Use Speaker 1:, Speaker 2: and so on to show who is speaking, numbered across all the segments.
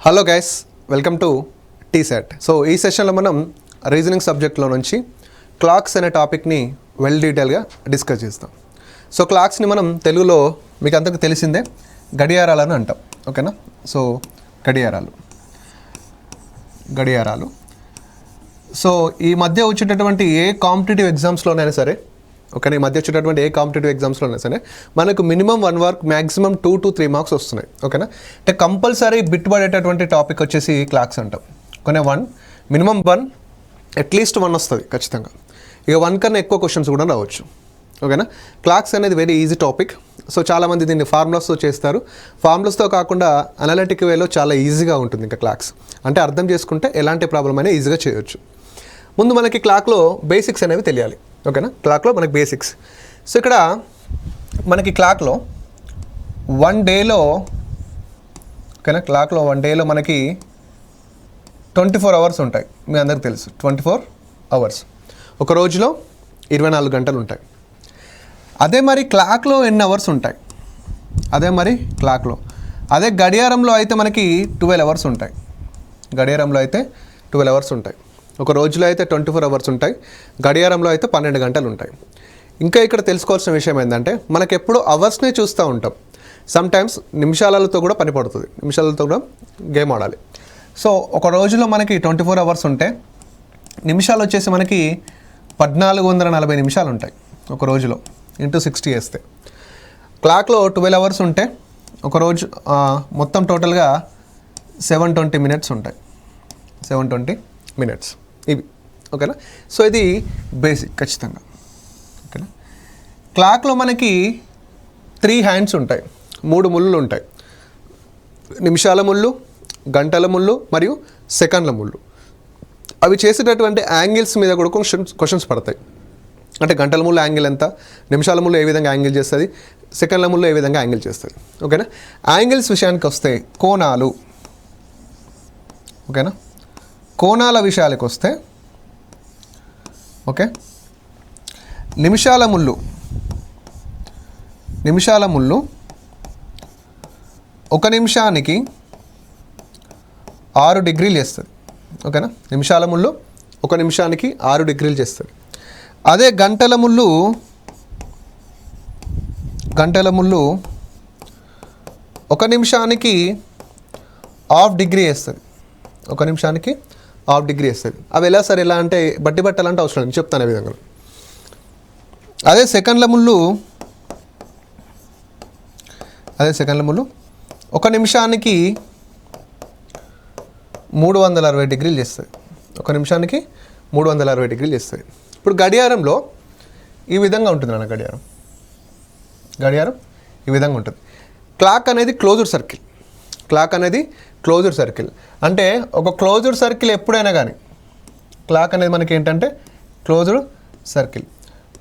Speaker 1: Hello guys, welcome to TSET. So ఈ సెషన్లో మనం రీజనింగ్ సబ్జెక్ట్లో నుంచి క్లాక్స్ అనే టాపిక్ని వెల్ డీటెయిల్గా డిస్కస్ చేస్తాం. సో క్లాక్స్ని మనం తెలుగులో మీకు అంతకు తెలిసిందే గడియారాలు అని అంటాం. ఓకేనా? సో గడియారాలు. సో ఈ మధ్య వచ్చేటటువంటి ఏ కాంపిటేటివ్ ఎగ్జామ్స్లోనైనా సరే, ఓకేనా, ఈ మధ్య వచ్చేటటువంటి ఏ కాంపిటేటివ్ ఎగ్జామ్స్లోనైనా సరే మనకు minimum 1 mark, maximum 2 to 3 marks వస్తున్నాయి. ఓకేనా? అంటే కంపల్సరీ బిట్ పడేటటువంటి టాపిక్ వచ్చేసి క్లాక్స్ అంటాం. కానీ మినిమం 1 అట్లీస్ట్ 1 వస్తుంది ఖచ్చితంగా. ఇక 1 కన్నా ఎక్కువ క్వశ్చన్స్ కూడా రావచ్చు. ఓకేనా? క్లాక్స్ అనేది వెరీ ఈజీ టాపిక్. సో చాలామంది దీన్ని ఫార్ములాస్తో చేస్తారు. ఫార్ములాస్తో కాకుండా అనలిటిక్ వేలో చాలా ఈజీగా ఉంటుంది. ఇంకా క్లాక్స్ అంటే అర్థం చేసుకుంటే ఎలాంటి ప్రాబ్లం అయినా ఈజీగా చేయొచ్చు. ముందు మనకి క్లాక్లో బేసిక్స్ అనేవి తెలియాలి. ఓకేనా? క్లాక్లో మనకి బేసిక్స్. సో ఇక్కడ మనకి క్లాక్లో 1 డేలో, ఓకేనా, క్లాక్లో 1 డేలో మనకి 24 అవర్స్ ఉంటాయి. మీ అందరికి తెలుసు 24 అవర్స్. ఒక రోజులో 24 గంటలు ఉంటాయి. అదే మరి క్లాక్లో ఎన్ని అవర్స్ ఉంటాయి? అదే గడియారంలో అయితే మనకి 12 అవర్స్ ఉంటాయి. గడియారంలో అయితే 12 అవర్స్ ఉంటాయి. ఒక రోజులో అయితే 24 అవర్స్ ఉంటాయి. గడియారంలో అయితే 12 గంటలు ఉంటాయి. ఇంకా ఇక్కడ తెలుసుకోవాల్సిన విషయం ఏంటంటే మనకు ఎప్పుడు అవర్స్నే చూస్తూ ఉంటాం. సమ్టైమ్స్ నిమిషాలతో కూడా పని పడుతుంది. నిమిషాలతో కూడా గేమ్ ఆడాలి. సో ఒక రోజులో మనకి 24 అవర్స్ ఉంటే నిమిషాలు వచ్చేసి మనకి 1440 నిమిషాలు ఉంటాయి ఒక రోజులో. ఇంటూ 60 వేస్తే క్లాక్లో 12 అవర్స్ ఉంటే ఒక రోజు మొత్తం టోటల్గా 720 మినిట్స్ ఉంటాయి. 720 మినిట్స్ ఇవి. ఓకేనా? సో ఇది బేసిక్ ఖచ్చితంగా. ఓకేనా? క్లాక్లో మనకి 3 హ్యాండ్స్ ఉంటాయి, 3 ముళ్ళు ఉంటాయి. నిమిషాల ముళ్ళు, గంటల ముళ్ళు మరియు సెకండ్ల ముళ్ళు. అవి చేసేటటువంటి యాంగిల్స్ మీద కూడా క్వశ్చన్స్ పడతాయి. అంటే గంటల ముళ్ళు యాంగిల్ ఎంత, నిమిషాల ముళ్ళు ఏ విధంగా యాంగిల్ చేస్తుంది, సెకండ్ల ముళ్ళు ఏ విధంగా యాంగిల్ చేస్తుంది. ఓకేనా? యాంగిల్స్ విషయానికి వస్తే కోణాలు. ఓకేనా? కోణాల విషయాలకు వస్తే ఓకే, నిమిషాల ముళ్ళు 1 నిమిషానికి 6 డిగ్రీలు చేస్తుంది. ఓకేనా? నిమిషాల ముళ్ళు 1 నిమిషానికి 6 డిగ్రీలు చేస్తుంది. అదే గంటల ముళ్ళు 1 నిమిషానికి ½ డిగ్రీ వేస్తుంది. 1 నిమిషానికి ½ డిగ్రీ వేస్తుంది. అవి ఎలా సార్, ఎలా అంటే బట్టి పట్టాలంటే అవసరం లేదు, చెప్తాను ఆ విధంగా. అదే సెకండ్ల ముళ్ళు 1 నిమిషానికి 360 డిగ్రీలు చేస్తుంది. 1 నిమిషానికి 360 డిగ్రీలు చేస్తుంది. ఇప్పుడు గడియారంలో ఈ విధంగా ఉంటుంది అన్న. గడియారం ఈ విధంగా ఉంటుంది. క్లాక్ అనేది క్లోజ్డ్ సర్కిల్. అంటే ఒక క్లోజ్డ్ సర్కిల్ ఎప్పుడైనా కానీ, క్లాక్ అనేది మనకి ఏంటంటే క్లోజ్డ్ సర్కిల్.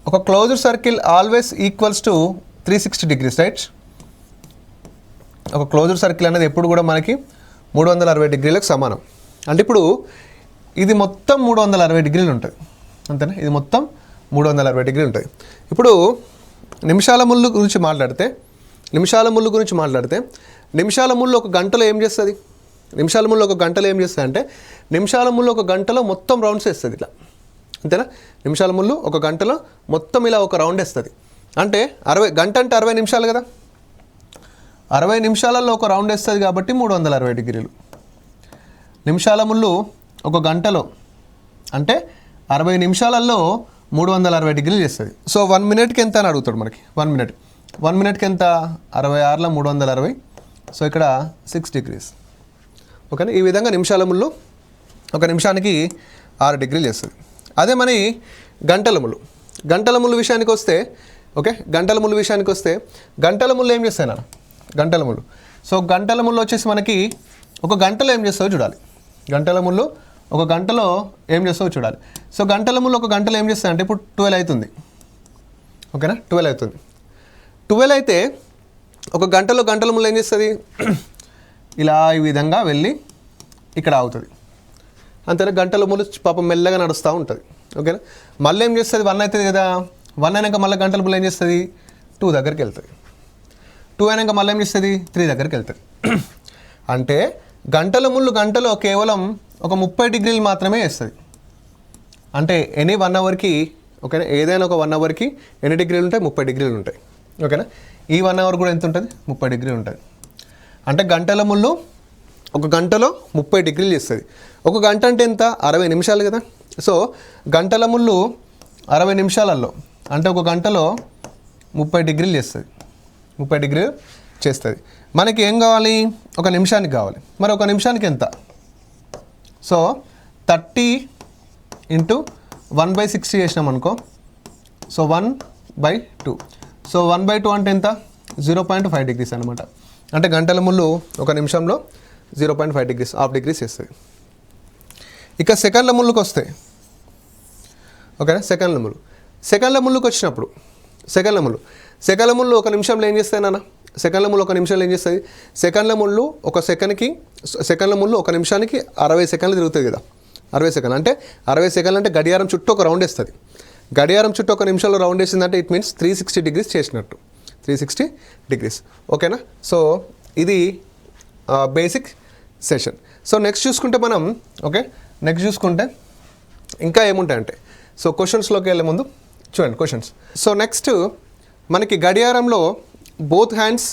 Speaker 1: ఒక closed circle always equals to 360 degrees, right? ఒక క్లోజ్డ్ సర్కిల్ అనేది ఎప్పుడు కూడా మనకి 360 డిగ్రీలకు సమానం. అంటే ఇప్పుడు ఇది మొత్తం 360 డిగ్రీలు ఉంటుంది, అంతేనా? ఇది మొత్తం 360 డిగ్రీలు ఉంటుంది. ఇప్పుడు నిమిషాల ముళ్ళు గురించి మాట్లాడితే నిమిషాల ముళ్ళు ఒక గంటలో ఏం చేస్తుంది? నిమిషాల ముళ్ళు ఒక గంటలో మొత్తం రౌండ్స్ వేస్తుంది ఇట్లా, అంతేనా? నిమిషాల ముళ్ళు ఒక గంటలో మొత్తం ఇలా ఒక రౌండ్ వేస్తుంది. అంటే 60 గంట అంటే 60 నిమిషాలు కదా. 60 నిమిషాలలో ఒక రౌండ్ వేస్తుంది కాబట్టి 360 డిగ్రీలు. నిమిషాల ముళ్ళు ఒక గంటలో అంటే 60 నిమిషాలలో 360 డిగ్రీలు చేస్తుంది. సో 1 మినిట్కి ఎంత అని అడుగుతాడు మనకి. 1 మినిట్కి ఎంత? 66లో 360. సో ఇక్కడ 6 డిగ్రీస్. ఓకేనా? ఈ విధంగా నిమిషాల ముళ్ళు 1 నిమిషానికి 6 డిగ్రీలు చేస్తుంది. అదే మరి గంటల ముళ్ళు విషయానికి వస్తే, ఓకే, గంటల ముళ్ళు ఏం చేస్తాయి నాన్న? సో గంటల ముళ్ళు వచ్చేసి మనకి ఒక గంటలో ఏం చేస్తావో చూడాలి. ఒక గంటలో ఏం చేస్తావో చూడాలి. సో గంటల ముళ్ళు ఒక గంటలో ఏం చేస్తాయి అంటే ఇప్పుడు 12 అవుతుంది. ఓకేనా? 12 అవుతుంది. 12 అయితే ఒక గంటల ముళ్ళు ఏం చేస్తుంది? ఇలా ఈ విధంగా వెళ్ళి ఇక్కడ ఆగుతుంది, అంతేనా? గంటల ముళ్ళు పాపం మెల్లగా నడుస్తూ ఉంటుంది. ఓకేనా? మళ్ళీ ఏం చేస్తుంది? 1 అవుతుంది కదా. 1 అయినాక మళ్ళీ గంటల ముళ్ళు ఏం చేస్తుంది? 2 దగ్గరికి వెళ్తుంది. 2 అయినాక మళ్ళీ ఏం చేస్తుంది? 3 దగ్గరికి వెళ్తుంది. అంటే గంటల ముళ్ళు గంటలో కేవలం ఒక 30 డిగ్రీలు మాత్రమే వేస్తుంది. అంటే ఎనీ 1 అవర్కి ఓకేనా, ఏదైనా ఒక 1 అవర్కి ఎన్ని డిగ్రీలు ఉంటాయి? 30 డిగ్రీలు ఉంటాయి. ఓకేనా, ఈ 1 అవర్ కూడా ఎంత ఉంటుంది? 30 డిగ్రీలు ఉంటుంది. అంటే గంటల ముళ్ళు ఒక గంటలో 30 డిగ్రీలు చేస్తుంది. ఒక గంట అంటే ఎంత? 60 నిమిషాలు కదా. సో గంటల ముళ్ళు 60 నిమిషాలలో అంటే ఒక గంటలో 30 డిగ్రీలు చేస్తుంది. 30 డిగ్రీలు చేస్తుంది. మనకి ఏం కావాలి? ఒక నిమిషానికి కావాలి. మరి ఒక నిమిషానికి ఎంత? సో 30 ఇంటూ 1/60 చేసినాం అనుకో. సో 1/2. సో 1/2 అంటే ఎంత? 0.5 డిగ్రీస్ అనమాట. అంటే గంటల ముళ్ళు ఒక నిమిషంలో 0.5 డిగ్రీస్, హాఫ్ డిగ్రీస్ చేస్తుంది. ఇక సెకండ్ల ముళ్ళుకి వస్తే ఓకేనా, సెకండ్ల ముళ్ళుకి వచ్చినప్పుడు సెకండ్ల ముళ్ళు ఒక నిమిషంలో ఏం చేస్తాయి నాన్న? సెకండ్ల ముళ్ళు ఒక నిమిషంలో ఏం చేస్తుంది? సెకండ్ల ముళ్ళు ఒక నిమిషానికి 60 సెకండ్లు తిరుగుతుంది కదా. 60 సెకండ్లు అంటే 60 సెకండ్లు అంటే గడియారం చుట్టూ ఒక రౌండ్ వేస్తుంది. గడియారం చుట్టూ ఒక నిమిషంలో రౌండ్ వేసిందంటే ఇట్ మీన్స్ 360 డిగ్రీస్ చేసినట్టు. 360 డిగ్రీస్. ఓకేనా. సో ఇది బేసిక్ సెషన్. సో నెక్స్ట్ చూసుకుంటే మనం ఇంకా ఏముంటాయంటే, సో క్వశ్చన్స్లోకి వెళ్ళే ముందు చూడండి క్వశ్చన్స్. సో నెక్స్ట్ మనకి గడియారంలో బోత్ హ్యాండ్స్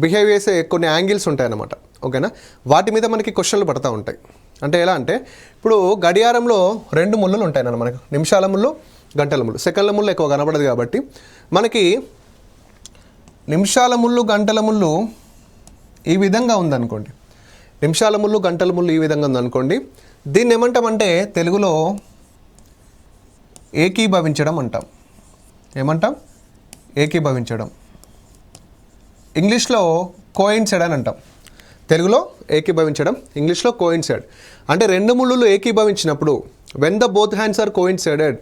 Speaker 1: బిహేవ్ చేసే కొన్ని యాంగిల్స్ ఉంటాయన్నమాట. ఓకేనా, వాటి మీద మనకి క్వశ్చన్లు పడతా ఉంటాయి. అంటే ఎలా అంటే, ఇప్పుడు గడియారంలో 2 ముళ్ళులు ఉంటాయి అన్న మనకు, నిమిషాల ముళ్ళు, గంటల ముళ్ళు. సెకండ్ల ముళ్ళు ఎక్కువ కనబడదు కాబట్టి మనకి నిమిషాల ముళ్ళు, గంటల ముళ్ళు ఈ విధంగా ఉందనుకోండి. నిమిషాల ముళ్ళు, గంటల ముళ్ళు ఈ విధంగా ఉందనుకోండి. దీన్ని ఏమంటామంటే తెలుగులో ఏకీభవించడం అంటాం. ఏమంటాం? ఏకీభవించడం. ఇంగ్లీష్లో కోయిన్సైడ్ అని అంటాం. తెలుగులో ఏకీభవించడం, ఇంగ్లీష్లో కోయిన్సైడ్. అంటే 2 ముళ్ళులు ఏకీభవించినప్పుడు when the both hands are coincided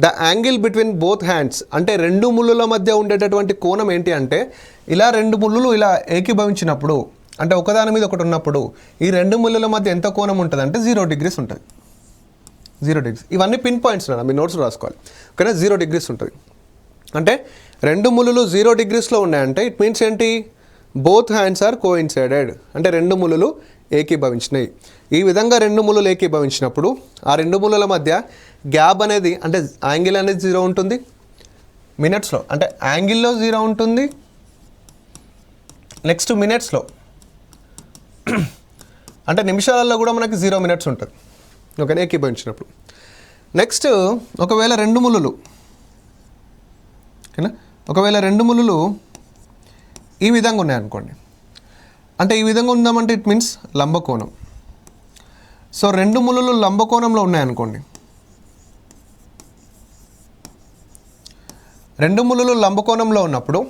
Speaker 1: the angle between both hands, అంటే 2 ముళ్ళుల మధ్య ఉండేటటువంటి కోణం ఏంటి అంటే, ఇలా 2 ముళ్ళులు ఇలా ఏకీభవించినప్పుడు, అంటే ఒకదాని మీద ఒకటి ఉన్నప్పుడు ఈ 2 ముళ్ళుల మధ్య ఎంత కోణం ఉంటుంది అంటే 0 డిగ్రీస్ ఉంటుంది. 0 డిగ్రీస్. ఇవన్నీ పిన్ పాయింట్స్ నా మీ నోట్స్ రాసుకోవాలి. ఓకేనా, 0 డిగ్రీస్ ఉంటుంది. అంటే 2 ముళ్ళులు 0 డిగ్రీస్లో ఉన్నాయంటే ఇట్ మీన్స్ ఏంటి? బోత్ హ్యాండ్స్ ఆర్ కోయిన్సైడెడ్, అంటే 2 ముళ్ళులు ఏకీభవించినాయి. ఈ విధంగా 2 ముళ్ళులు ఏకీభవించినప్పుడు ఆ 2 ముళ్ళుల మధ్య గ్యాప్ అనేది, అంటే యాంగిల్ అనేది 0 ఉంటుంది. మినిట్స్లో అంటే యాంగిల్లో 0 ఉంటుంది. నెక్స్ట్ మినిట్స్లో అంటే నిమిషాలలో కూడా మనకి 0 మినిట్స్ ఉంటుంది. ఓకేనా, ఏకీభవించినప్పుడు. నెక్స్ట్ ఒకవేళ 2 ముళ్ళులు, ఓకేనా, ఒకవేళ 2 ముళ్ళులు ఈ విధంగా ఉన్నాయనుకోండి. అంటే ఈ విధంగా ఉందామంటే ఇట్ మీన్స్ లంబకోణం. సో 2 ముళ్ళులు లంబకోణంలో ఉన్నాయనుకోండి. 2 ముళ్ళులు లంబకోణంలో ఉన్నప్పుడు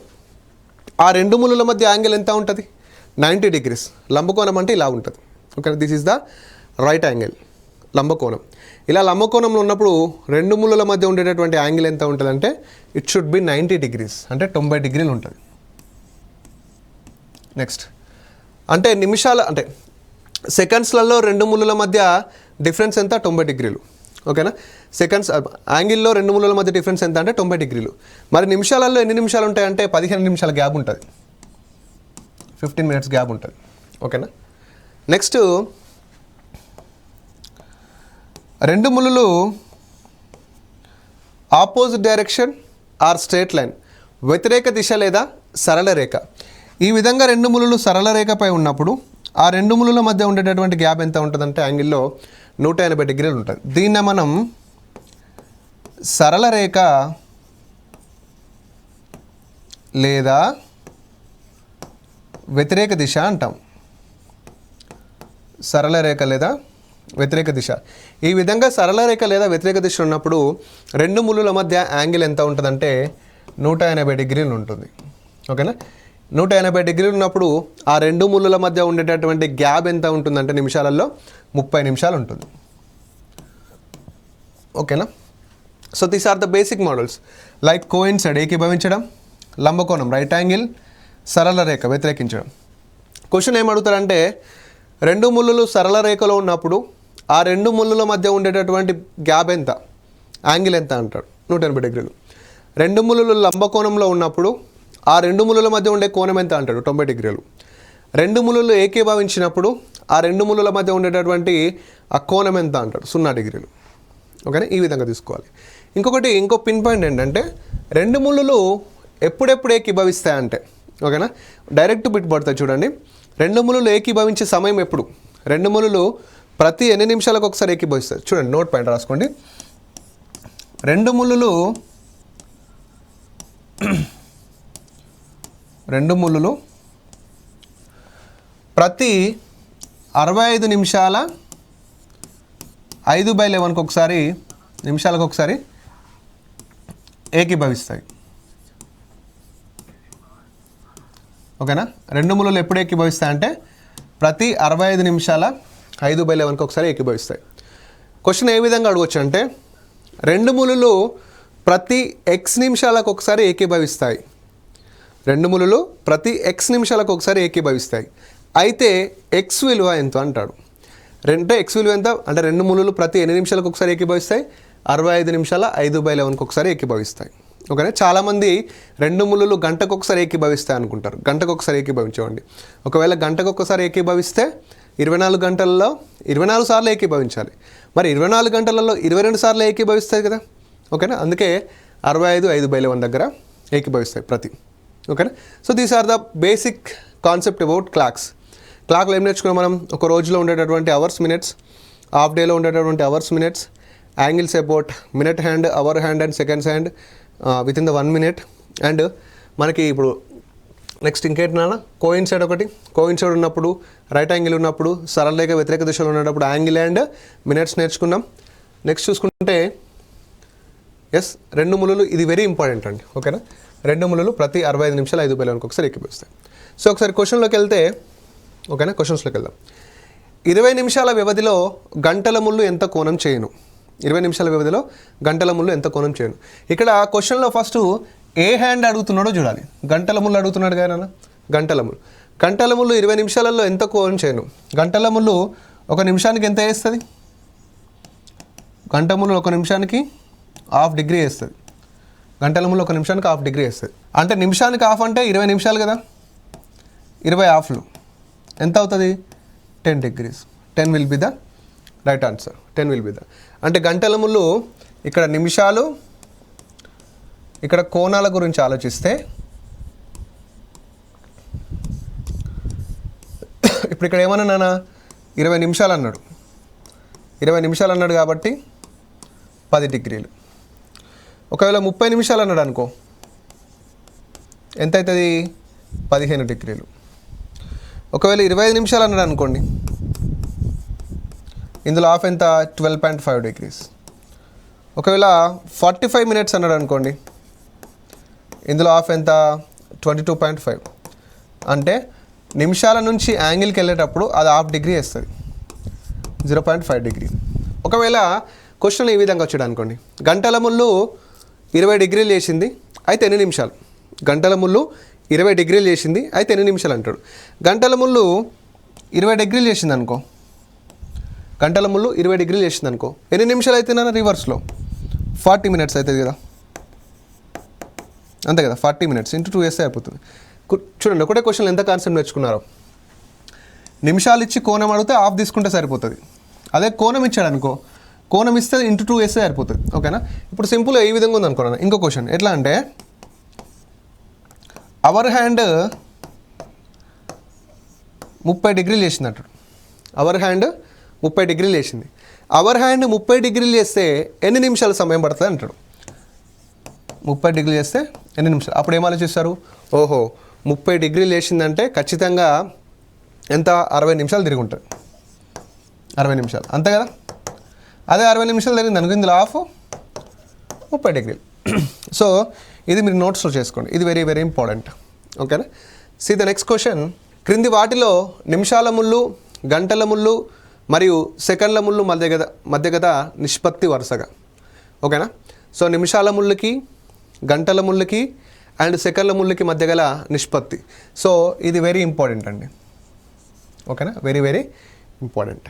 Speaker 1: ఆ 2 ముళ్ళుల మధ్య యాంగిల్ ఎంత ఉంటుంది? 90 డిగ్రీస్. లంబకోణం అంటే ఇలా ఉంటుంది. Okay, this is the right angle, లంబకోణం. ఇలా లంబకోణంలో ఉన్నప్పుడు 2 ముళ్ళుల మధ్య ఉండేటటువంటి యాంగిల్ ఎంత ఉంటుంది అంటే ఇట్ షుడ్ బి 90 డిగ్రీస్, అంటే 90 డిగ్రీలు ఉంటుంది. నెక్స్ట్ అంటే అంటే సెకండ్స్లలో 2 ముళ్ళుల మధ్య డిఫరెన్స్ ఎంత? 90 డిగ్రీలు. ఓకేనా, సెకండ్స్ యాంగిల్లో 2 ముళ్ళుల మధ్య డిఫరెన్స్ ఎంత అంటే 90 డిగ్రీలు. మరి నిమిషాలలో ఎన్ని నిమిషాలు ఉంటాయంటే 15 నిమిషాల గ్యాప్ ఉంటుంది. 15 మినిట్స్ గ్యాప్ ఉంటుంది. ఓకేనా. నెక్స్ట్ 2 ముళ్ళులు opposite direction or straight line, వ్యతిరేక దిశ లేదా సరళ రేఖ. ఈ విధంగా 2 ముళ్ళులు సరళ రేఖపై ఉన్నప్పుడు ఆ 2 ముళ్ళుల మధ్య ఉండేటటువంటి గ్యాప్ ఎంత ఉంటుందంటే యాంగిల్లో 180 డిగ్రీలు ఉంటుంది. దీన్ని మనం సరళ రేఖ లేదా వ్యతిరేక దిశ అంటాం. సరళ రేఖ లేదా వ్యతిరేక దిశ. ఈ విధంగా సరళ రేఖ లేదా వ్యతిరేక దిశ ఉన్నప్పుడు 2 ముళ్ళుల మధ్య యాంగిల్ ఎంత ఉంటుందంటే 180 డిగ్రీలు ఉంటుంది. ఓకేనా, 180 డిగ్రీలు ఉన్నప్పుడు ఆ 2 ముళ్ళుల మధ్య ఉండేటటువంటి గ్యాప్ ఎంత ఉంటుందంటే నిమిషాలలో 30 నిమిషాలు ఉంటుంది. ఓకేనా. So these are the basic models like coincide ఏకీభవించడం, లంబకోణం రైట్ యాంగిల్, సరళ రేఖ వ్యతిరేకించడం. క్వశ్చన్ ఏం అడుగుతారంటే 2 ముళ్ళులు సరళ రేఖలో ఉన్నప్పుడు ఆ 2 ముళ్ళుల మధ్య ఉండేటటువంటి గ్యాప్ ఎంత, యాంగిల్ ఎంత అంటాడు. 180 డిగ్రీలు. 2 ముళ్ళులు లంబకోణంలో ఉన్నప్పుడు ఆ 2 ముళ్ళుల మధ్య ఉండే కోణం ఎంత అంటాడు. 90 డిగ్రీలు. 2 ముళ్ళులు ఏకీభవించినప్పుడు ఆ రెండు ముళ్ళుల మధ్య ఉండేటటువంటి ఆ కోణం ఎంత అంటాడు, 0 డిగ్రీలు. ఓకేనా, ఈ విధంగా తీసుకోవాలి. ఇంకో పిన్ పాయింట్ ఏంటంటే రెండు ముళ్ళులు ఎప్పుడెప్పుడు ఏకీభవిస్తాయంటే, ఓకేనా, డైరెక్ట్ బిట్ పడతాయి చూడండి. రెండు ముళ్ళులు ఏకీభవించే సమయం ఎప్పుడు? రెండు ముళ్ళులు ప్రతి ఎన్ని నిమిషాలకు ఒకసారి ఏకీభవిస్తాయి చూడండి, నోట్ పాయింట్ రాసుకోండి. రెండు ముళ్ళులు ప్రతి 65 నిమిషాల 5/11 ఒకసారి నిమిషాలకు ఒకసారి ఏకీభవిస్తాయి. ఓకేనా, రెండు ముళ్ళులు ఎప్పుడు ఏకీభవిస్తాయి అంటే ప్రతి 65 నిమిషాల 5/11 ఒకసారి ఏకీభవిస్తాయి. క్వశ్చన్ ఏ విధంగా అడగవచ్చు అంటే రెండు ముళ్ళులు ప్రతి x నిమిషాలకు ఒకసారి ఏకీభవిస్తాయి. రెండు ముళ్ళులు ప్రతి x నిమిషాలకు ఒకసారి ఏకీభవిస్తాయి. అయితే x విలువ ఎంత అంటాడు. అంటే x విలువ ఎంత అంటే రెండు ముళ్ళులు ప్రతి ఎన్ని నిమిషాలకు ఒకసారి ఏకీభవిస్తాయి? 65 నిమిషాల 5/11 ఒకసారి ఏకీభవిస్తాయి. ఓకేనా, చాలామంది రెండు ముళ్ళులు గంటకు ఒకసారి ఏకీభవిస్తాయి అనుకుంటారు. గంటకు ఒకసారి ఏకీభవించవండి. ఒకవేళ గంటకు ఒకసారి ఏకీభవిస్తే 24 గంటల్లో 24 సార్లు ఏకీభవించాలి. మరి 24 గంటలలో 22 సార్లు ఏకీభవిస్తాయి కదా. ఓకేనా, అందుకే 65 5/11 దగ్గర ఏకీభవిస్తాయి ప్రతి. ఓకేనా, so these are the basic concept about clocks. క్లాక్లో ఏం నేర్చుకున్నాం మనం? ఒక రోజులో ఉండేటటువంటి అవర్స్ మినిట్స్, హాఫ్ డేలో ఉండేటటువంటి hours minutes, angles about minute hand, hour hand and seconds hand with in the 1 minute. And మనకి ఇప్పుడు నెక్స్ట్ ఇంకేంటన్నా కోయిన్సైడ్ ఒకటి, కోయిన్సైడ్ ఉన్నప్పుడు, రైట్ యాంగిల్ ఉన్నప్పుడు, సరళరేఖ వ్యతిరేక దిశలో ఉన్నప్పుడు యాంగిల్ అండ్ మినిట్స్ నేర్చుకున్నాం. నెక్స్ట్ చూసుకుంటే ఎస్ రెండు ముళ్ళులు, ఇది వెరీ ఇంపార్టెంట్ అండి. ఓకేనా, రెండు ముళ్ళులు ప్రతి 65 నిమిషాలు 5/11 ఒకసారి ఏకీభవిస్తాయి. సో ఒకసారి క్వశ్చన్లోకి వెళ్తే, ఓకేనా, క్వశ్చన్స్లోకి వెళ్దాం. 20 నిమిషాల వ్యవధిలో గంటల ముళ్ళు ఎంత కోణం చేయను? 20 నిమిషాల వ్యవధిలో గంటల ముళ్ళు ఎంత కోణం చేయను? ఇక్కడ క్వశ్చన్లో ఫస్ట్ ఏ హ్యాండ్ అడుగుతున్నాడో చూడాలి. గంటల ముళ్ళు అడుగుతున్నాడు కదా నాన్న, గంటల ముళ్ళు. గంటల ముళ్ళు 20 నిమిషాలలో ఎంత కోణం చేయను? గంటల ముళ్ళు ఒక నిమిషానికి ఎంత వేస్తుంది? గంట ముళ్ళు ఒక నిమిషానికి 1/2 డిగ్రీ వేస్తుంది. గంటల ముళ్ళు ఒక నిమిషానికి 1/2 డిగ్రీ వేస్తుంది. అంటే నిమిషానికి 1/2 అంటే 20 నిమిషాలు కదా, 20 హాఫ్లు ఎంత అవుతుంది? 10 degrees. 10 will be the right answer. 10 will be the, అంటే గంటల ముళ్ళు ఇక్కడ నిమిషాలు, ఇక్కడ కోణాల గురించి ఆలోచిస్తే ఇప్పుడు ఇక్కడ ఏమన్నా నాన్న 20 నిమిషాలు అన్నాడు, 20 నిమిషాలు అన్నాడు కాబట్టి 10 డిగ్రీలు. ఒకవేళ 30 నిమిషాలు అన్నాడు అనుకో, ఎంత అవుతుంది? 15 డిగ్రీలు. ఒకవేళ 25 నిమిషాలు అన్నాడు అనుకోండి, ఇందులో హాఫ్ ఎంత? 12.5 degrees. ఒకవేళ 45 minutes అన్నాడు అనుకోండి, ఇందులో హాఫ్ ఎంత? 22.5. అంటే నిమిషాల నుంచి యాంగిల్కి వెళ్ళేటప్పుడు అది 1/2 డిగ్రీ వేస్తుంది, 0.5 degree. ఒకవేళ క్వశ్చన్ ఈ విధంగా వచ్చాడు అనుకోండి, గంటల ముళ్ళు 20 డిగ్రీలు చేసింది అయితే ఎన్ని నిమిషాలు? గంటల ముళ్ళు 20 డిగ్రీలు చేసింది అయితే ఎన్ని నిమిషాలు అంటాడు. గంటల ముళ్ళు 20 డిగ్రీలు చేసింది అనుకో, గంటల ముళ్ళు 20 డిగ్రీలు చేసింది అనుకో, ఎన్ని నిమిషాలు అయితే నా రివర్స్లో 40 minutes అవుతుంది కదా, అంతే కదా. 40 minutes ఇంటూ 2 వేస్తే అయిపోతుంది. చూడండి ఒకటే క్వశ్చన్ ఎంత కాన్సెప్ట్ నేర్చుకున్నారో. నిమిషాలు ఇచ్చి కోణం అడిగితే 1/2 తీసుకుంటే సరిపోతుంది. అదే కోణం ఇచ్చాడు అనుకో, కోణం ఇస్తే ఇంటూ 2 వేస్తే సరిపోతుంది. ఓకేనా, ఇప్పుడు సింపుల్గా ఈ విధంగా ఉంది అనుకున్నాను. ఇంకో క్వశ్చన్ ఎట్లా అంటే అవర్ హ్యాండ్ 30 డిగ్రీలు చేసింది అంటాడు. అవర్ హ్యాండ్ 30 డిగ్రీలు చేసింది. అవర్ హ్యాండ్ 30 డిగ్రీలు చేస్తే ఎన్ని నిమిషాల సమయం పడుతుంది అంటాడు. 30 డిగ్రీలు చేస్తే ఎన్ని నిమిషాలు? అప్పుడు ఏం ఆలోచిస్తారు? ఓహో 30 డిగ్రీలు చేసిందంటే ఖచ్చితంగా ఎంత? 60 నిమిషాలు తిరిగి ఉంటుంది. 60 నిమిషాలు అంతే కదా. అదే 60 నిమిషాలు జరిగింది అనుకో, ఇందులో హాఫ్ 30 డిగ్రీలు. సో ఇది మీరు నోట్స్లో చేసుకోండి, ఇది వెరీ వెరీ ఇంపార్టెంట్. ఓకేనా, సీ ద నెక్స్ట్ క్వశ్చన్. క్రింది వాటిలో నిమిషాల ముళ్ళు, గంటల ముళ్ళు మరియు సెకండ్ల ముళ్ళు మధ్యగత నిష్పత్తి వరుసగా. ఓకేనా, సో నిమిషాల ముళ్ళకి, గంటల ముళ్ళకి అండ్ సెకండ్ల ముళ్ళకి మధ్య గల నిష్పత్తి. సో ఇది వెరీ ఇంపార్టెంట్ అండి. ఓకేనా, వెరీ వెరీ ఇంపార్టెంట్.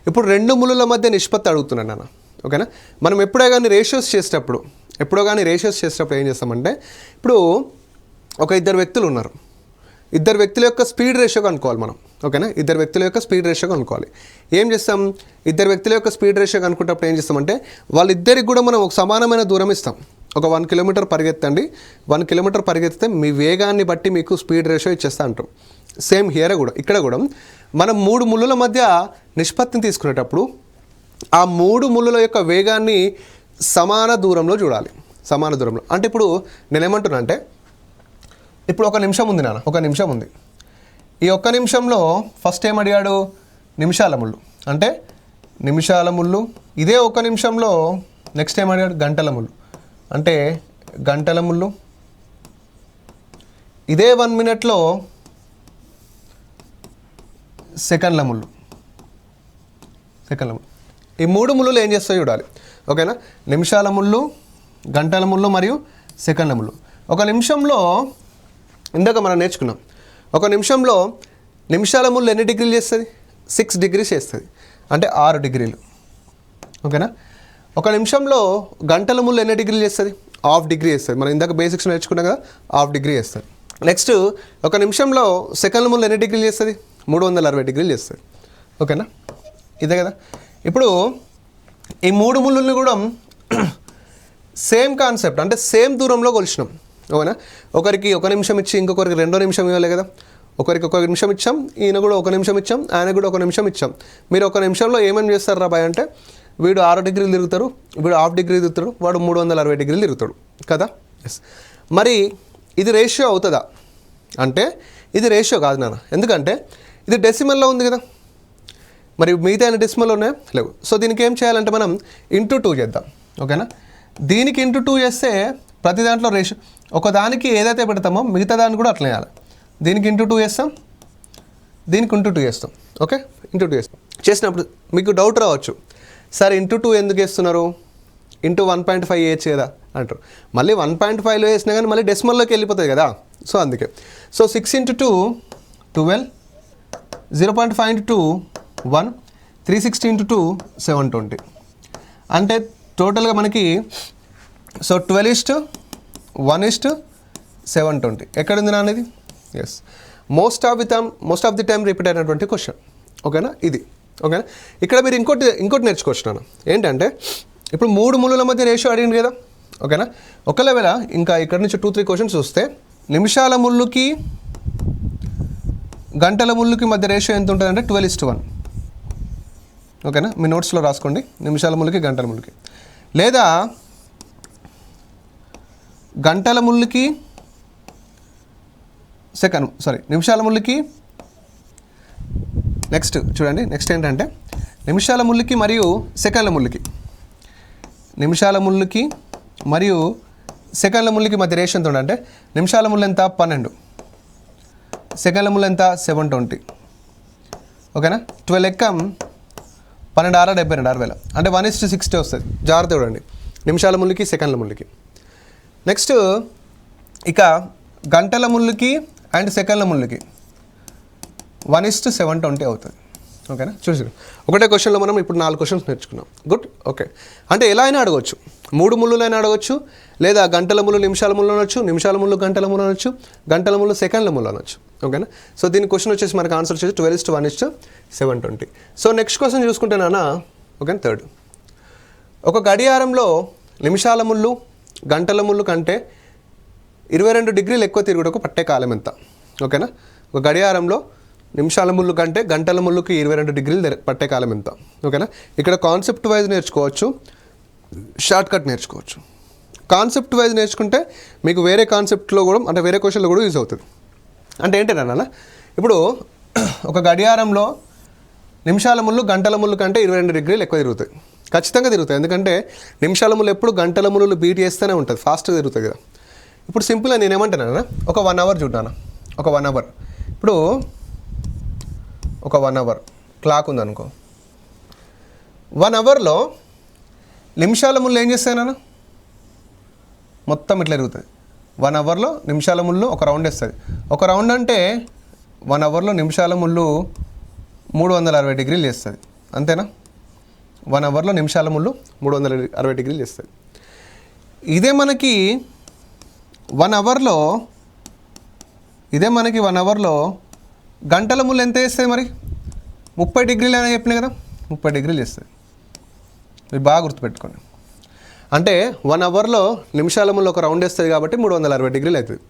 Speaker 1: ఇప్పుడు రెండు ముళ్ళుల మధ్య నిష్పత్తి అడుగుతున్నాను నాన్న. ఓకేనా, మనం ఎప్పుడో కానీ రేషియోస్ చేసేటప్పుడు ఏం చేస్తామంటే, ఇప్పుడు ఒక ఇద్దరు వ్యక్తులు ఉన్నారు, ఇద్దరు వ్యక్తుల యొక్క స్పీడ్ రేషియో కనుక్కోవాలి మనం. ఓకేనా, ఇద్దరు వ్యక్తుల యొక్క స్పీడ్ రేషియో కనుక్కోవాలి. ఏం చేస్తాం, ఇద్దరు వ్యక్తుల యొక్క స్పీడ్ రేషియో కనుక్కుంటప్పుడు ఏం చేస్తామంటే వాళ్ళిద్దరికి కూడా మనం ఒక సమానమైన దూరం ఇస్తాం. ఒక 1 కిలోమీటర్ పరిగెత్తండి, 1 కిలోమీటర్ పరిగెత్తితే మీ వేగాన్ని బట్టి మీకు స్పీడ్ రేషియో ఇచ్చేస్తా అంటాం. సేమ్ హియర్ కూడా, ఇక్కడ కూడా మనం 3 ముళ్ళుల మధ్య నిష్పత్తిని తీసుకునేటప్పుడు ఆ 3 ముళ్ళుల యొక్క వేగాన్ని సమాన దూరంలో చూడాలి. సమాన దూరంలో అంటే ఇప్పుడు నేనేమంటున్నా అంటే, ఇప్పుడు 1 నిమిషం ఉంది నాన్న, 1 నిమిషం ఉంది. ఈ 1 నిమిషంలో ఫస్ట్ ఏం అడిగాడు, నిమిషాల ముళ్ళు, అంటే నిమిషాల ముళ్ళు. ఇదే 1 నిమిషంలో నెక్స్ట్ ఏం అడిగాడు, గంటల ముళ్ళు, అంటే గంటల ముళ్ళు. ఇదే 1 మినిట్లో సెకండ్ల ముళ్ళు, సెకండ్ల ముళ్ళు. ఈ 3 ముళ్ళు ఏం చేస్తాయో చూడాలి. ఓకేనా, నిమిషాల ముళ్ళు, గంటల ముళ్ళు మరియు సెకండ్ల ముళ్ళు. 1 నిమిషంలో ఇందాక మనం నేర్చుకున్నాం, 1 నిమిషంలో నిమిషాల ముళ్ళు ఎన్ని డిగ్రీలు చేస్తుంది, 6 డిగ్రీస్ చేస్తుంది, అంటే 6 డిగ్రీలు. ఓకేనా, 1 నిమిషంలో గంటల ముళ్ళు ఎన్ని డిగ్రీలు చేస్తుంది, ½ డిగ్రీ చేస్తుంది. మనం ఇందాక బేసిక్స్ నేర్చుకున్నాం కదా, ½ డిగ్రీ చేస్తుంది. నెక్స్ట్ 1 నిమిషంలో సెకండ్ల ముళ్ళు ఎన్ని డిగ్రీలు చేస్తుంది, 360 డిగ్రీలు చేస్తుంది. ఓకేనా, ఇదే కదా. ఇప్పుడు ఈ 3 ముళ్ళుల్ని కూడా సేమ్ కాన్సెప్ట్, అంటే సేమ్ దూరంలో కొలిచినాం. ఓకేనా, ఒకరికి 1 నిమిషం ఇచ్చి ఇంకొకరికి 2 నిమిషం ఇవ్వాలి కదా. ఒకరికి 1 నిమిషం ఇచ్చాం, ఈయన కూడా 1 నిమిషం ఇచ్చాం, ఆయన కూడా 1 నిమిషం ఇచ్చాం. మీరు 1 నిమిషంలో ఏమేమి చేస్తారు రా బాయ్ అంటే, వీడు 6 డిగ్రీలు తిరుగుతారు, వీడు ½ డిగ్రీ తిరుగుతాడు, వాడు 360 డిగ్రీలు తిరుగుతాడు కదా. ఎస్, మరి ఇది రేషియో అవుతుందా అంటే ఇది రేషియో కాదు నాన్న, ఎందుకంటే ఇది డెసిమల్లో ఉంది కదా. మరి మిగతా అయిన డెసిమల్ ఉన్నాయా, లేవు. సో దీనికి ఏం చేయాలంటే మనం × 2 చేద్దాం. ఓకేనా, దీనికి × 2 చేస్తే ప్రతి దాంట్లో రేషియో ఒకదానికి ఏదైతే పెడతామో మిగతా దాన్ని కూడా అట్లా వేయాలి. దీనికి × 2 చేస్తాం, దీనికి × 2 చేస్తాం. ఓకే, × 2 చేస్తాం. చేసినప్పుడు మీకు డౌట్ రావచ్చు, సార్ × 2 ఎందుకు వేస్తున్నారు, × 1.5 వేయచ్చు కదా అంటారు. మళ్ళీ 1.5లో వేసినా కానీ మళ్ళీ డెసిమల్లోకి వెళ్ళిపోతుంది కదా. సో అందుకే, సో 6 × 2 12, 0.5 × 2 1, 360 × 2 720. అంటే టోటల్గా మనకి సో 12:1:720 ఎక్కడుంది నా అనేది. Yes, most of the time repeat అయినటువంటి క్వశ్చన్. ఓకేనా, ఇది. ఓకేనా, ఇక్కడ మీరు ఇంకోటి నేర్చుకోవచ్చు నాన్న. ఏంటంటే ఇప్పుడు 3 ముళ్ళుల మధ్య రేషియో అడిగింది కదా. ఓకేనా, ఒకవేళ ఇంకా ఇక్కడ నుంచి 2-3 క్వశ్చన్స్ చూస్తే నిమిషాల ముళ్ళుకి గంటల ముళ్ళుకి మధ్య రేషియో ఎంత ఉంటుందంటే 12:1. ఓకేనా, మీ నోట్స్లో రాసుకోండి, నిమిషాల ముళ్ళుకి గంటల ముళ్ళుకి. లేదా గంటల ముళ్ళుకి నిమిషాల ముళ్ళుకి. నెక్స్ట్ చూడండి, నెక్స్ట్ ఏంటంటే నిమిషాల ముళ్ళుకి మరియు సెకండ్ల ముళ్ళుకి, నిమిషాల ముళ్ళుకి మరియు సెకండ్ల ముళ్ళుకి మధ్య రేషియో ఎంత ఉందంటే నిమిషాల ముళ్ళు ఎంత 12, సెకండ్ల ముళ్ళు ఎంత 720. ఓకేనా, 12 ఎక్కం 12 6 72 60,000, అంటే 1:60 వస్తుంది. జాగ్రత్త చూడండి, నిమిషాల ముళ్ళుకి సెకండ్ల ముళ్ళుకి. నెక్స్ట్ ఇక గంటల ముళ్ళుకి అండ్ సెకండ్ల ముళ్ళుకి 1:720 అవుతుంది. ఓకేనా, చూసి ఒకటే క్వశ్చన్లో మనం ఇప్పుడు 4 క్వశ్చన్స్ నేర్చుకున్నాం. గుడ్. ఓకే, అంటే ఎలా అయినా అడగవచ్చు, 3 ముళ్ళులైనా అడగవచ్చు, లేదా గంటల ముళ్ళు నిమిషాల ముళ్ళు అనొచ్చు, నిమిషాల ముళ్ళు గంటల ముళ్ళు అనొచ్చు, గంటల ముళ్ళు సెకండ్ల ముళ్ళు అనొచ్చు. ఓకేనా, సో దీని క్వశ్చన్ వచ్చేసి మనకు ఆన్సర్ వచ్చేసి 12:1:720. సో నెక్స్ట్ క్వశ్చన్ చూసుకుంటే నాన్న, ఓకే, థర్డ్, ఒక గడియారంలో నిమిషాల ముళ్ళు గంటల ముళ్ళు కంటే 22 డిగ్రీలు ఎక్కువ తిరుగుటకు పట్టే కాలం ఎంత. ఓకేనా, ఒక గడియారంలో నిమిషాల ముళ్ళు కంటే గంటల ముళ్ళుకి 22 డిగ్రీలు పట్టే కాలం ఎంత. ఓకేనా, ఇక్కడ కాన్సెప్ట్ వైజ్ నేర్చుకోవచ్చు, షార్ట్ కట్ నేర్చుకోవచ్చు. కాన్సెప్ట్ వైజ్ నేర్చుకుంటే మీకు వేరే కాన్సెప్ట్లో కూడా, అంటే వేరే క్వశ్చన్లో కూడా యూజ్ అవుతుంది. అంటే ఏంటన్నా, ఇప్పుడు ఒక గడియారంలో నిమిషాల ముళ్ళు గంటల ముళ్ళు కంటే 22 డిగ్రీలు ఎక్కువ తిరుగుతాయి, ఖచ్చితంగా తిరుగుతాయి. ఎందుకంటే నిమిషాల ముళ్ళు ఎప్పుడు గంటల ముళ్ళు బీట్ చేస్తూనే ఉంటుంది, ఫాస్ట్గా తిరుగుతుంది కదా. ఇప్పుడు సింపుల్గా నేనేమంటానా, ఒక 1 అవర్ చూడానా, ఒక 1 అవర్. ఇప్పుడు ఒక 1 అవర్ క్లాక్ ఉందనుకో, 1 అవర్లో నిమిషాల ముళ్ళు ఏం చేస్తాయన్నా, మొత్తం ఇట్లా తిరుగుతుంది. 1 అవర్లో నిమిషాల ముళ్ళు ఒక రౌండ్ వేస్తుంది. ఒక రౌండ్ అంటే 1 అవర్లో నిమిషాల ముళ్ళు 360 డిగ్రీలు చేస్తుంది, అంతేనా. 1 అవర్లో నిమిషాల ముళ్ళు 360 డిగ్రీలు చేస్తుంది. ఇదే మనకి 1 అవర్లో గంటల ముళ్ళు ఎంత వేస్తుంది మరి 30 డిగ్రీలు అని చెప్పినా కదా 30 డిగ్రీలు వేస్తుంది. మీరు బాగా గుర్తుపెట్టుకోండి. అంటే 1 అవర్లో నిమిషాల ముళ్ళు ఒక రౌండ్ వేస్తుంది కాబట్టి 360 డిగ్రీలు అవుతుంది.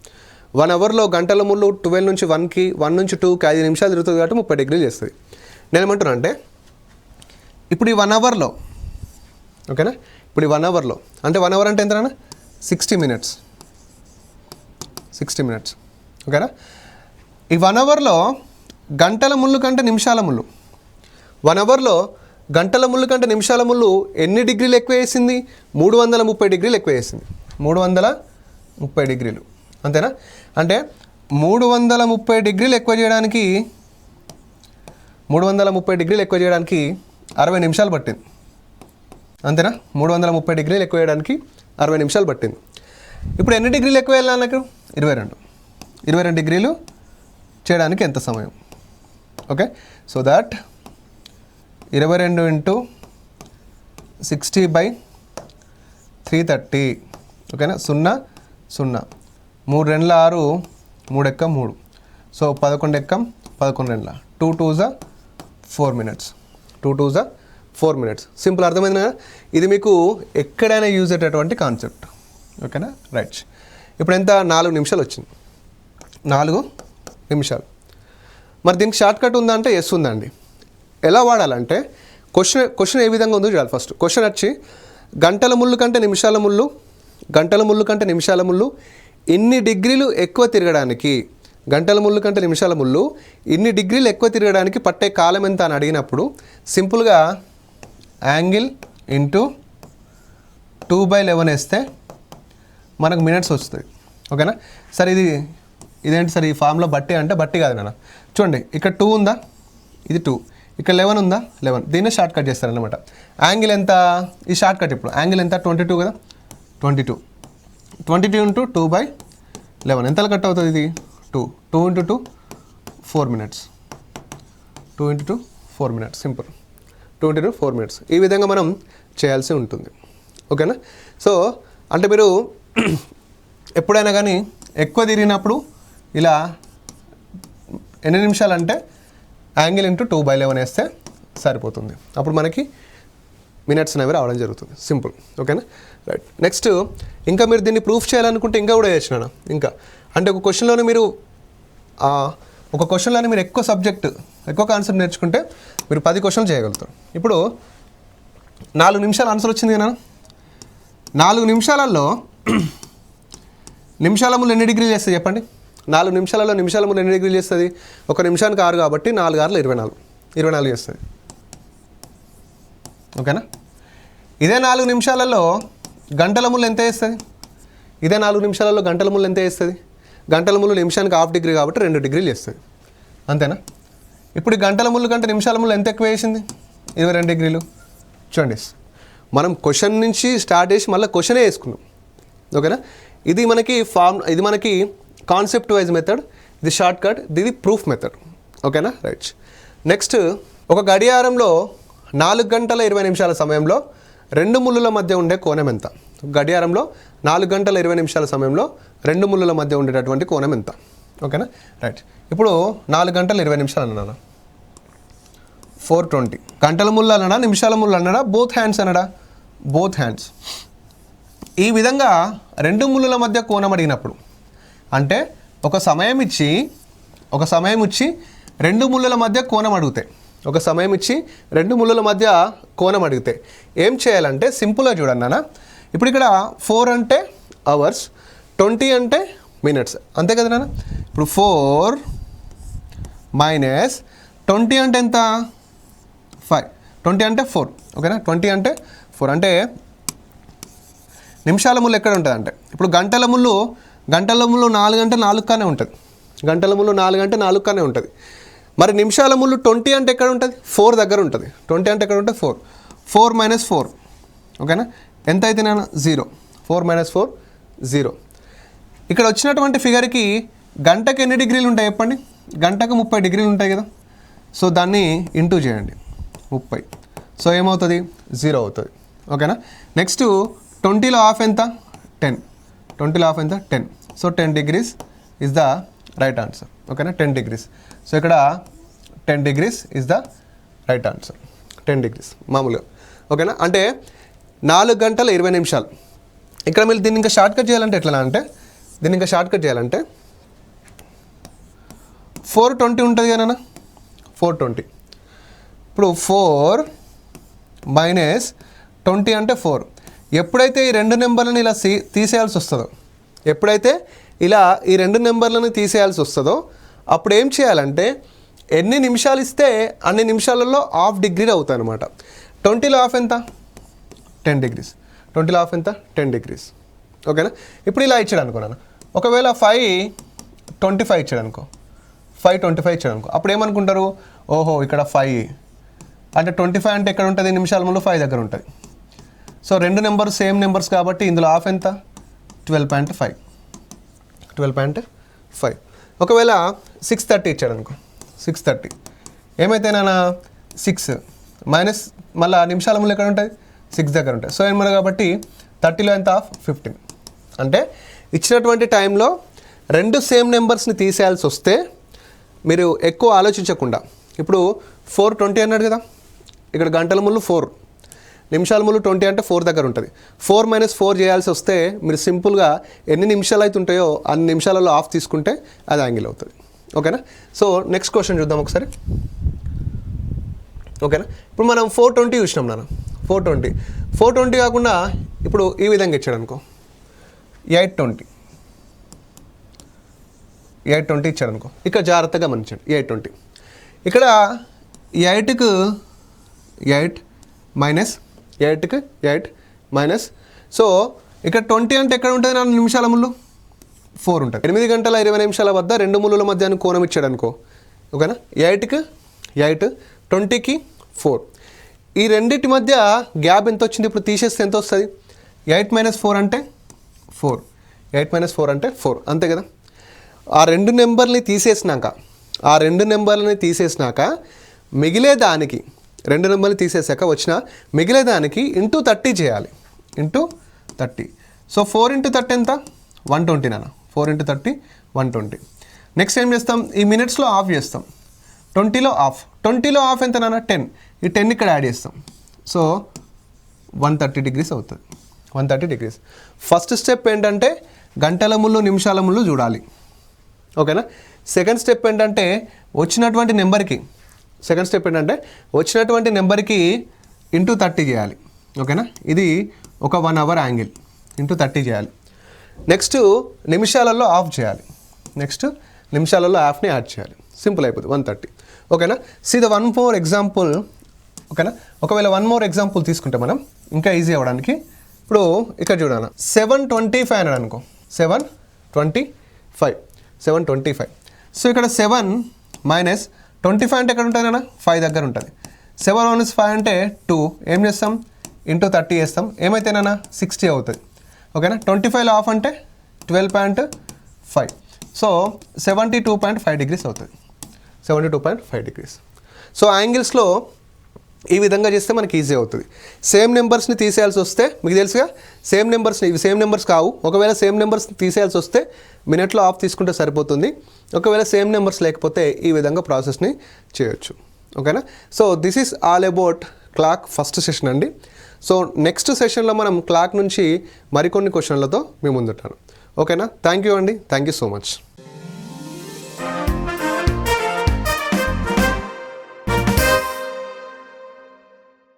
Speaker 1: 1 అవర్లో గంటల ముళ్ళు 12 నుంచి 1కి 1 నుంచి 2కి 5 నిమిషాలు తిరుగుతుంది కాబట్టి 30 డిగ్రీలు చేస్తుంది. నేను ఏమంటున్నా అంటే ఇప్పుడు ఈ 1 అవర్లో ఓకేనా, ఇప్పుడు ఈ 1 అవర్లో అంటే 1 అవర్ అంటే ఎంతనా 60 మినిట్స్ ఓకేనా. ఈ 1 అవర్లో గంటల ముళ్ళు కంటే నిమిషాల ముళ్ళు 1 అవర్లో గంటల ముళ్ళు కంటే నిమిషాల ముళ్ళు ఎన్ని డిగ్రీలు ఎక్కువ వేసింది 330 డిగ్రీలు ఎక్కువ వేసింది. 330 డిగ్రీలు అంతేనా. అంటే 330 డిగ్రీలు ఎక్కువ చేయడానికి 60 నిమిషాలు పట్టింది అంతేనా. 330 డిగ్రీలు ఎక్కువ చేయడానికి 60 నిమిషాలు పట్టింది. ఇప్పుడు ఎన్ని డిగ్రీలు ఎక్కువ వెళ్ళాలి నాకు 22 డిగ్రీలు చేయడానికి ఎంత సమయం. ఓకే, సో దట్ 22 ఇంటూ 60/330 ఓకేనా. 0 0 3 2 6 3 ఎక్కం 3 సో 11 ఎక్కం 11 2 2 2 4 మినిట్స్ 2 2 4 మినిట్స్. సింపుల్, అర్థమైంది కదా. ఇది మీకు ఎక్కడైనా యూజ్ అయ్యేటటువంటి కాన్సెప్ట్ ఓకేనా. రైట్, ఇప్పుడు ఎంత 4 నిమిషాలు వచ్చింది. 4 నిమిషాలు. మరి దీనికి షార్ట్ కట్ ఉందా అంటే ఎస్ ఉందండి. ఎలా వాడాలంటే క్వశ్చన్ ఏ విధంగా ఉందో చూడాలి. ఫస్ట్ క్వశ్చన్ వచ్చి గంటల ముళ్ళు కంటే నిమిషాల ముళ్ళు ఇన్ని డిగ్రీలు ఎక్కువ తిరగడానికి ఇన్ని డిగ్రీలు ఎక్కువ తిరగడానికి పట్టే కాలం ఎంత అని అడిగినప్పుడు సింపుల్గా యాంగిల్ ఇంటూ 2/11 వేస్తే మనకు మినిట్స్ వస్తుంది ఓకేనా. సరే ఇదేంటి సార్ ఈ ఫామ్లో బట్టి అంటే బట్టి కాదు నాన్న. చూడండి ఇక్కడ 2 ఉందా, ఇది 2, ఇక్కడ 11 ఉందా 11, దీన్ని షార్ట్ కట్ చేస్తారనమాట. యాంగిల్ ఎంత ఈ షార్ట్ కట్, ఇప్పుడు యాంగిల్ ఎంత 22 కదా 22 ఇంటూ 2/11 ఎంతలో కట్ అవుతుంది ఇది 2 into 2 4 minutes 2 into 2 4 minutes simple 2 into 4 minutes. ఈ విధంగా మనం చేయాల్సి ఉంటుంది ఓకేనా. సో అంటే మీరు ఎప్పుడైనా కానీ ఎక్కువ తిరిగినప్పుడు ఇలా ఎన్ని నిమిషాలు అంటే యాంగిల్ ఇంటూ 2/11 వేస్తే సరిపోతుంది. అప్పుడు మనకి మినిట్స్ అనేవి రావడం జరుగుతుంది. సింపుల్ ఓకేనా. రైట్, నెక్స్ట్ ఇంకా మీరు దీన్ని ప్రూఫ్ చేయాలనుకుంటే ఇంకా కూడా చేసినా ఇంకా అంటే ఒక క్వశ్చన్లోనే మీరు ఎక్కువ సబ్జెక్ట్ ఎక్కువ కాన్సెప్ట్ నేర్చుకుంటే మీరు 10 క్వశ్చన్లు చేయగలుగుతారు. ఇప్పుడు 4 నిమిషాలు ఆన్సర్ వచ్చింది కదా. 4 నిమిషాలలో నిమిషాల ముళ్ళు ఎన్ని డిగ్రీలు చేస్తుంది చెప్పండి. 4 నిమిషాలలో నిమిషాల ముళ్ళు ఎన్ని డిగ్రీలు చేస్తుంది? 1 నిమిషానికి 6 కాబట్టి 4 6 24 చేస్తుంది ఓకేనా. ఇదే 4 నిమిషాలలో గంటల ముళ్ళు ఎంత వేస్తుంది? గంటల ముళ్ళు నిమిషానికి 1/2 డిగ్రీ కాబట్టి 2 డిగ్రీలు వేస్తుంది అంతేనా. ఇప్పుడు గంటల ముళ్ళు కంటే నిమిషాల ముళ్ళు ఎంత ఎక్కువ వేసింది? 22 డిగ్రీలు. చూడండి మనం క్వశ్చన్ నుంచి స్టార్ట్ చేసి మళ్ళీ క్వశ్చనే వేసుకున్నాం ఓకేనా. ఇది మనకి కాన్సెప్ట్ వైజ్ మెథడ్, ఇది షార్ట్ కట్, ఇది ప్రూఫ్ మెథడ్ ఓకేనా. రైట్, నెక్స్ట్ ఒక గడియారంలో 4 గంటల 20 నిమిషాల సమయంలో 2 ముళ్ళుల మధ్య ఉండే కోణం ఎంత? గడియారంలో 4 గంటల 20 నిమిషాల సమయంలో 2 ముళ్ళుల మధ్య ఉండేటటువంటి కోణం ఎంత ఓకేనా. రైట్, ఇప్పుడు 4 గంటల 20 నిమిషాలు అన్నాడా 420, గంటల ముళ్ళు అన్నాడా నిమిషాల ముళ్ళు అన్నాడా బోత్ హ్యాండ్స్. ఈ విధంగా 2 ముళ్ళుల మధ్య కోణం అడిగినప్పుడు అంటే ఒక సమయం ఇచ్చి 2 ముళ్ళుల మధ్య కోణం అడిగితే ఏం చేయాలంటే సింపుల్గా చూడండి నాన్న. ఇప్పుడు ఇక్కడ 4 అంటే అవర్స్, 20 అంటే మినిట్స్ అంతే కదా నాన్న. ఇప్పుడు 4 - 20 అంటే ఎంత 5, 20 అంటే 4 ఓకేనా. 20 అంటే 4 అంటే నిమిషాల ముళ్ళు ఎక్కడ ఉంటుంది అంటే ఇప్పుడు గంటల ముళ్ళు 4 అంటే 4 కానే ఉంటుంది. మరి నిమిషాల ముళ్ళు 20 అంటే ఎక్కడ ఉంటుంది? 4 దగ్గర ఉంటుంది. 20 అంటే ఎక్కడ ఉంటుంది? 4 - 4 ఓకేనా. ఎంత అయితే నేను 0, 4 - 4 0. ఇక్కడ వచ్చినటువంటి ఫిగర్కి గంటకు ఎన్ని డిగ్రీలు ఉంటాయి చెప్పండి? గంటకు 30 డిగ్రీలు ఉంటాయి కదా. సో దాన్ని ఇంటూ చేయండి 30, సో ఏమవుతుంది 0 అవుతుంది ఓకేనా. నెక్స్ట్ 20లో హాఫ్ ఎంత 10, 20లో హాఫ్ ఎంత 10, so 10 degrees is the right answer. ఓకేనా, 10 degrees. సో ఇక్కడ 10 degrees is the right answer. 10 degrees మామూలుగా. ఓకేనా, అంటే 4 గంటల 20 నిమిషాలు. ఇక్కడ మీరు దీన్ని ఇంకా షార్ట్ కట్ చేయాలంటే ఎట్లా అంటే, దీన్ని ఇంకా షార్ట్ కట్ చేయాలంటే 420 ఉంటుంది కదా, 420. ఇప్పుడు 4 మైనస్ 20 అంటే 4. ఎప్పుడైతే ఈ రెండు నెంబర్లను ఇలా తీసేయాల్సి వస్తుందో, ఎప్పుడైతే ఇలా ఈ రెండు నెంబర్లను తీసేయాల్సి వస్తుందో అప్పుడు ఏం చేయాలంటే ఎన్ని నిమిషాలు ఇస్తే అన్ని నిమిషాలలో హాఫ్ డిగ్రీ అవుతాయి అనమాట. 20లో హాఫ్ ఎంత? 10 degrees. 20లో హాఫ్ ఎంత? 10 degrees. ఓకేనా, ఇప్పుడు ఇలా ఇచ్చాడు అనుకో నాన్న. ఒకవేళ 5:25 ఇచ్చాడు అనుకో, 5:25 ఇచ్చాడు అనుకో, అప్పుడు ఏమనుకుంటారు, ఓహో ఇక్కడ 5 అంటే 25 అంటే ఎక్కడ ఉంటుంది? నిమిషాల ముందు 5 దగ్గర ఉంటుంది. సో రెండు నెంబర్ సేమ్ నెంబర్స్ కాబట్టి ఇందులో హాఫ్ ఎంత? 12.5. 12.5. ఒకవేళ 6:30 ఇచ్చాడు అనుకో, 6:30 ఏమైతే నాన్న 6 మైనస్ మళ్ళీ నిమిషాల ముందు ఎక్కడ ఉంటుంది? 6 దగ్గర ఉంటుంది. సో ఏమన్నా కాబట్టి 30లో ఎంత? హాఫ్ 15. అంటే ఇచ్చినటువంటి టైంలో రెండు సేమ్ నెంబర్స్ని తీసేయాల్సి వస్తే మీరు ఎక్కువ ఆలోచించకుండా, ఇప్పుడు 4:20 అన్నాడు కదా, ఇక్కడ గంటల ముళ్ళు 4, నిమిషాల ముళ్ళు 20 అంటే 4 దగ్గర ఉంటుంది. 4 - 4 చేయాల్సి వస్తే మీరు సింపుల్గా ఎన్ని నిమిషాలు అయితే ఉంటాయో అన్ని నిమిషాలలో ఆఫ్ తీసుకుంటే అది యాంగిల్ అవుతుంది. ఓకేనా, సో నెక్స్ట్ క్వశ్చన్ చూద్దాం ఒకసారి. ఓకేనా, ఇప్పుడు మనం 420 చూసినాం నాన్న. 420 కాకుండా ఇప్పుడు ఈ విధంగా ఇచ్చాడు అనుకో, 820 ఇచ్చాడు అనుకో. ఇక్కడ జాగ్రత్తగా గమనించండి, 820 ఇక్కడ 8కు 8 మైనస్ 8కు 8 మైనస్. సో ఇక్కడ 20 అంటే ఎక్కడ ఉంటుంది? 4 నిమిషాల ముళ్ళు 4 ఉంటుంది. 8 గంటల 20 నిమిషాల వద్ద రెండు ముళ్ళుల మధ్య కోణం ఇచ్చాడు అనుకో. ఓకేనా, 8కు 8 20కి 4. ఈ రెండింటి మధ్య గ్యాప్ ఎంత వచ్చింది? ఇప్పుడు తీసేస్తే ఎంత వస్తుంది? 8 - 4 అంటే 4. 8 - 4 అంటే 4, అంతే కదా. ఆ రెండు నెంబర్ని తీసేసినాక మిగిలేదానికి, రెండు నెంబర్ని తీసేసాక వచ్చిన మిగిలేదానికి ఇంటూ 30 చేయాలి. ఇంటూ 30. సో 4 × 30 ఎంత? 120 నాన్న. 4 × 30 120. నెక్స్ట్ ఏం చేస్తాం? ఈ మినిట్స్లో ఆఫ్ చేస్తాం. 20లో ఆఫ్ ఎంత నాన్న? 10. ఈ 10 ఇక్కడ యాడ్ చేస్తాం. సో 130 degrees అవుతుంది. 130 degrees. ఫస్ట్ స్టెప్ ఏంటంటే గంటల ముళ్ళు నిమిషాల ముళ్ళు చూడాలి. ఓకేనా, సెకండ్ స్టెప్ ఏంటంటే వచ్చినటువంటి నెంబర్కి ఇంటూ 30 చేయాలి. ఓకేనా, ఇది ఒక 1 hour యాంగిల్, ఇంటూ 30 చేయాలి. నెక్స్ట్ నిమిషాలలో ఆఫ్ చేయాలి. నిమిషాలలో ఆఫ్ని యాడ్ చేయాలి. సింపుల్ అయిపోతుంది, 130. ఓకేనా, see the one more example. ఓకేనా, ఒకవేళ వన్ మోర్ ఎగ్జాంపుల్ తీసుకుంటే మనం ఇంకా ఈజీ అవ్వడానికి, ఇప్పుడు ఇక్కడ చూడాలి, 725 అన్నాడు అనుకో. 725. సో ఇక్కడ 7 మైనస్ 25 అంటే ఎక్కడ ఉంటుంది అన్న? 5 దగ్గర ఉంటుంది. 7 - 5 అంటే 2. ఏం చేస్తాం? ఇంటూ 30 చేస్తాం. ఏమైతేనన్నా 60 అవుతుంది. ఓకేనా, 25లో ఆఫ్ అంటే 12.5. సో 72.5 degrees అవుతుంది. 72.5 degrees. సో యాంగిల్స్లో ఈ విధంగా చేస్తే మనకి ఈజీ అవుతుంది. సేమ్ నెంబర్స్ని తీసేయాల్సి వస్తే మీకు తెలుసుగా, ఇవి సేమ్ నెంబర్స్ కావు. ఒకవేళ సేమ్ నెంబర్స్ తీసేయాల్సి వస్తే మినిట్లో ఆఫ్ తీసుకుంటే సరిపోతుంది. ఒకవేళ సేమ్ నెంబర్స్ లేకపోతే ఈ విధంగా ప్రాసెస్ని చేయొచ్చు. ఓకేనా, so this is all about clock first session అండి. సో నెక్స్ట్ సెషన్లో మనం క్లాక్ నుంచి మరికొన్ని క్వశ్చన్లతో మీ ముందుంటాను. ఓకేనా, థ్యాంక్ యూ అండి. Thank you so much.